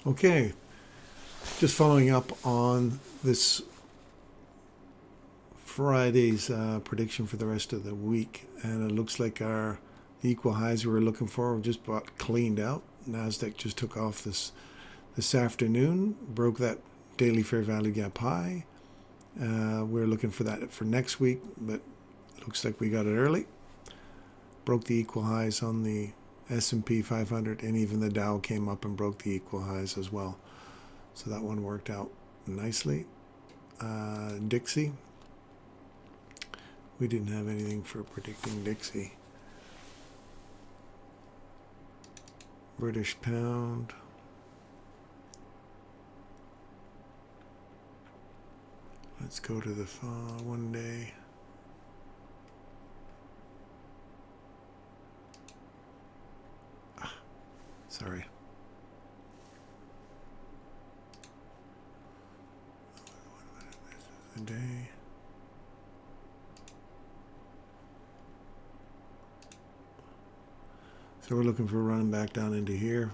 Okay, just following up on this Friday's prediction for the rest of the week, and it looks like our equal highs we were looking for just about cleaned out. Nasdaq just took off this afternoon, broke that daily fair value gap high. We're looking for that for next week, but looks like we got it early. Broke the equal highs on the S&P 500, and even the Dow came up and broke the equal highs as well. So that one worked out nicely. Dixie. We didn't have anything for predicting Dixie. British pound. Let's go to the 1 day. Sorry. This is the day. So we're looking for running back down into here.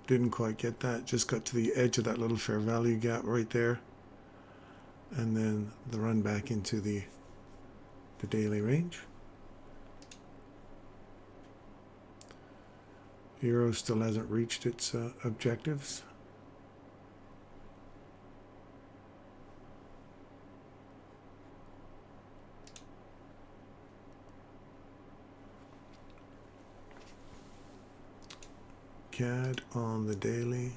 Didn't quite get that. Just got to the edge of that little fair value gap right there. And then the run back into the daily range. Euro still hasn't reached its objectives. CAD on the daily.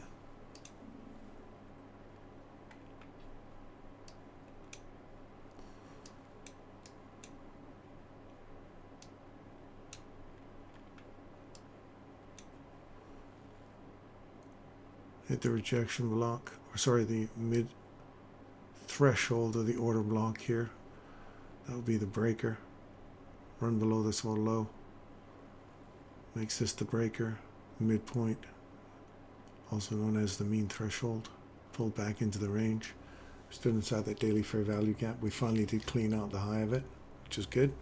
Hit the rejection block, or sorry, the mid threshold of the order block here. That would be the breaker. Run below this little low. Makes this the breaker. Midpoint, also known as the mean threshold. Pulled back into the range. Stood inside that daily fair value gap. We finally did clean out the high of it, which is good.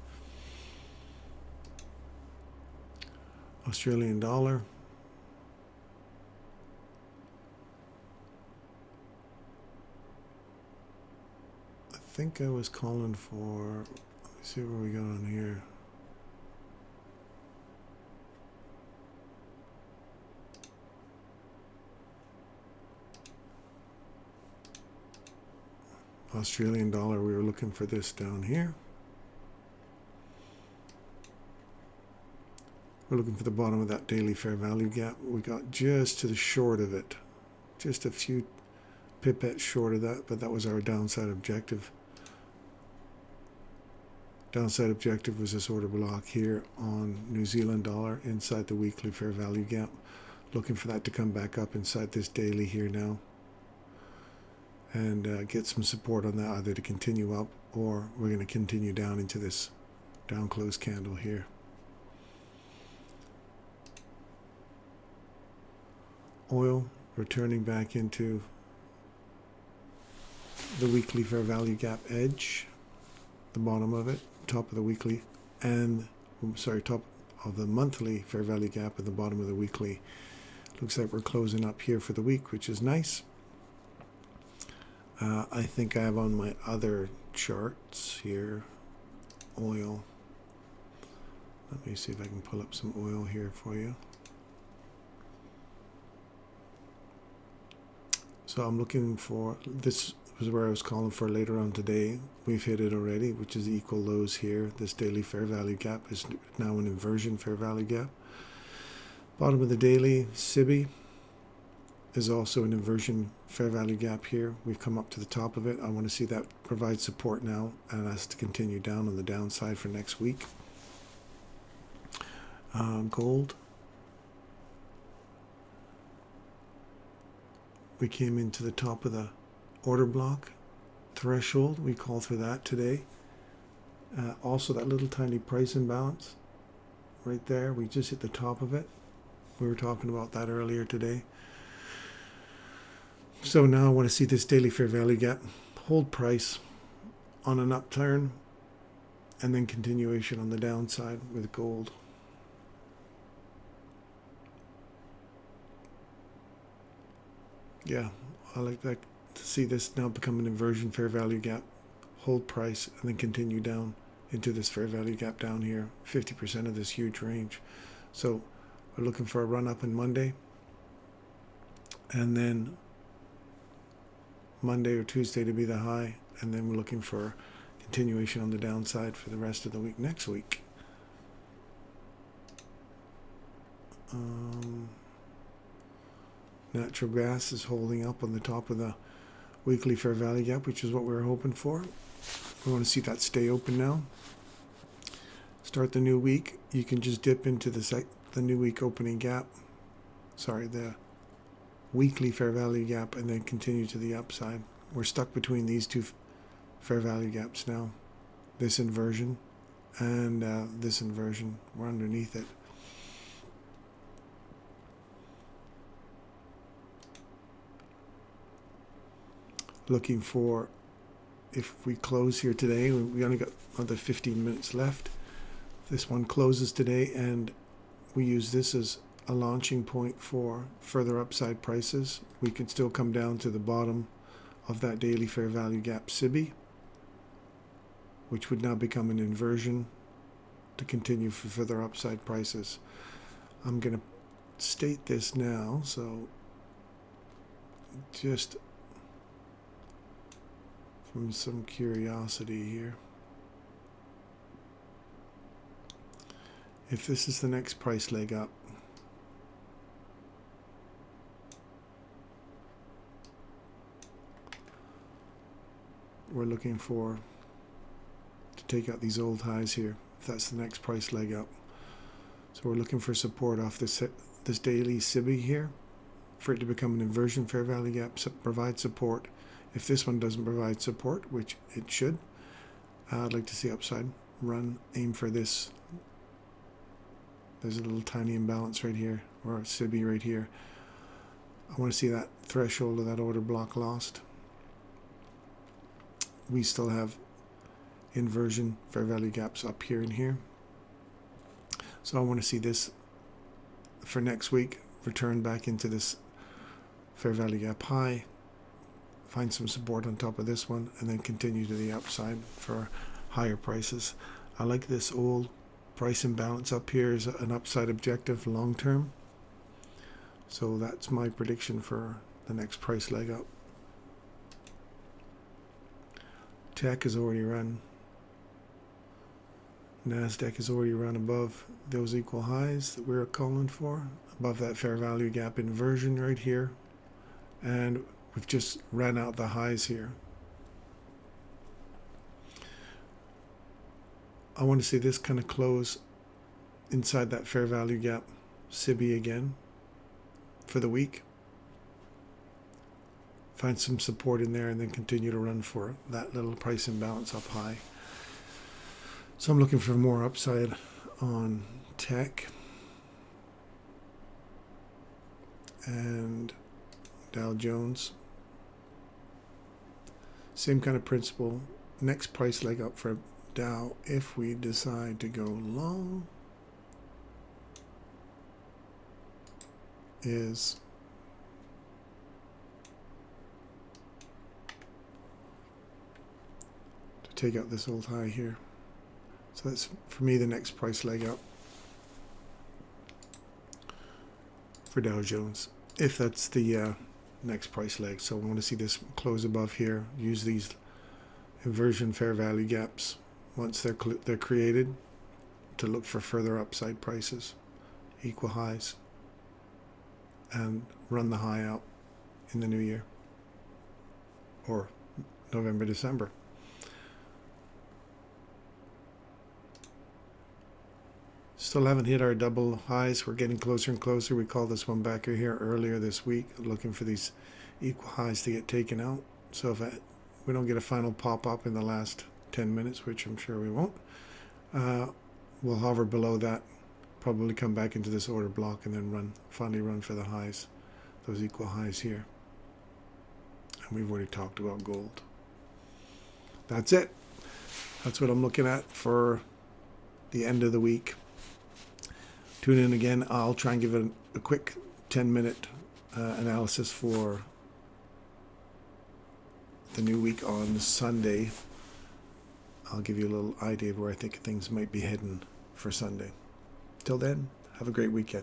Australian dollar. I think I was calling for, let me see where we got on here. Australian dollar, we were looking for this down here. We're looking for the bottom of that daily fair value gap. We got just to the short of it. Just a few pipettes short of that, but that was our downside objective. Downside objective was this order block here on New Zealand dollar inside the weekly fair value gap. Looking for that to come back up inside this daily here now. And get some support on that, either to continue up or we're going to continue down into this down close candle here. Oil returning back into the weekly fair value gap edge, the bottom of it, top of the weekly, and top of the monthly fair value gap at the bottom of the weekly. Looks like we're closing up here for the week, which is nice. I think I have on my other charts here, oil. Let me see if I can pull up some oil here for you. So I'm looking for, this was where I was calling for later on today. We've hit it already, which is equal lows here. This daily fair value gap is now an inversion fair value gap. Bottom of the daily, SIBI is also an inversion fair value gap here. We've come up to the top of it. I want to see that provide support now and us to continue down on the downside for next week. Gold. We came into the top of the order block threshold. We called for that today. Also that little tiny price imbalance right there. We just hit the top of it. We were talking about that earlier today. So now I want to see this daily fair value gap hold price on an upturn and then continuation on the downside with gold. Yeah, I like that, to see this now become an inversion fair value gap, hold price, and then continue down into this fair value gap down here, 50% of this huge range. So we're looking for a run up in Monday, and then Monday or Tuesday to be the high, and then we're looking for continuation on the downside for the rest of the week next week. Natural gas is holding up on the top of the weekly fair value gap, which is what we were hoping for. We want to see that stay open now. Start the new week. You can just dip into the new week opening gap. Sorry, the weekly fair value gap, and then continue to the upside. We're stuck between these two fair value gaps now. This inversion and this inversion. We're underneath it. Looking for, if we close here today, we only got another 15 minutes left. This one closes today, and we use this as a launching point for further upside prices. We can still come down to the bottom of that daily fair value gap SIBI, which would now become an inversion to continue for further upside prices. I'm going to state this now, so just from some curiosity here. If this is the next price leg up, we're looking for to take out these old highs here, if that's the next price leg up. So we're looking for support off this daily SIBI here, for it to become an inversion fair value gap, provide support. If this one doesn't provide support, which it should, I'd like to see upside run, aim for this. There's a little tiny imbalance right here, or a SIBI right here. I want to see that threshold of that order block lost. We still have inversion fair value gaps up here and here. So I want to see this for next week return back into this fair value gap high, find some support on top of this one, and then continue to the upside for higher prices. I like this old price imbalance up here as an upside objective long term. So that's my prediction for the next price leg up. Tech has already run. NASDAQ has already run above those equal highs that we were calling for, above that fair value gap inversion right here. And we've just ran out the highs here. I want to see this kind of close inside that fair value gap SIBI again for the week. Find some support in there and then continue to run for that little price imbalance up high. So I'm looking for more upside on tech and Dow Jones. Same kind of principle. Next price leg up for Dow, if we decide to go long, is to take out this old high here. So that's, for me, the next price leg up for Dow Jones, if that's the next price leg. So I want to see this close above here, use these inversion fair value gaps once they're created to look for further upside prices, equal highs, and run the high out in the new year or November, December. Still haven't hit our double highs. We're getting closer and closer. We called this one back here earlier this week, looking for these equal highs to get taken out. So if we don't get a final pop-up in the last 10 minutes, which I'm sure we won't, we'll hover below that, probably come back into this order block, and then finally run for the highs, those equal highs here. And we've already talked about gold. That's it. That's what I'm looking at for the end of the week. Tune in again. I'll try and give it a quick 10-minute analysis for the new week on Sunday, I'll give you a little idea of where I think things might be heading for Sunday. Till then, have a great weekend.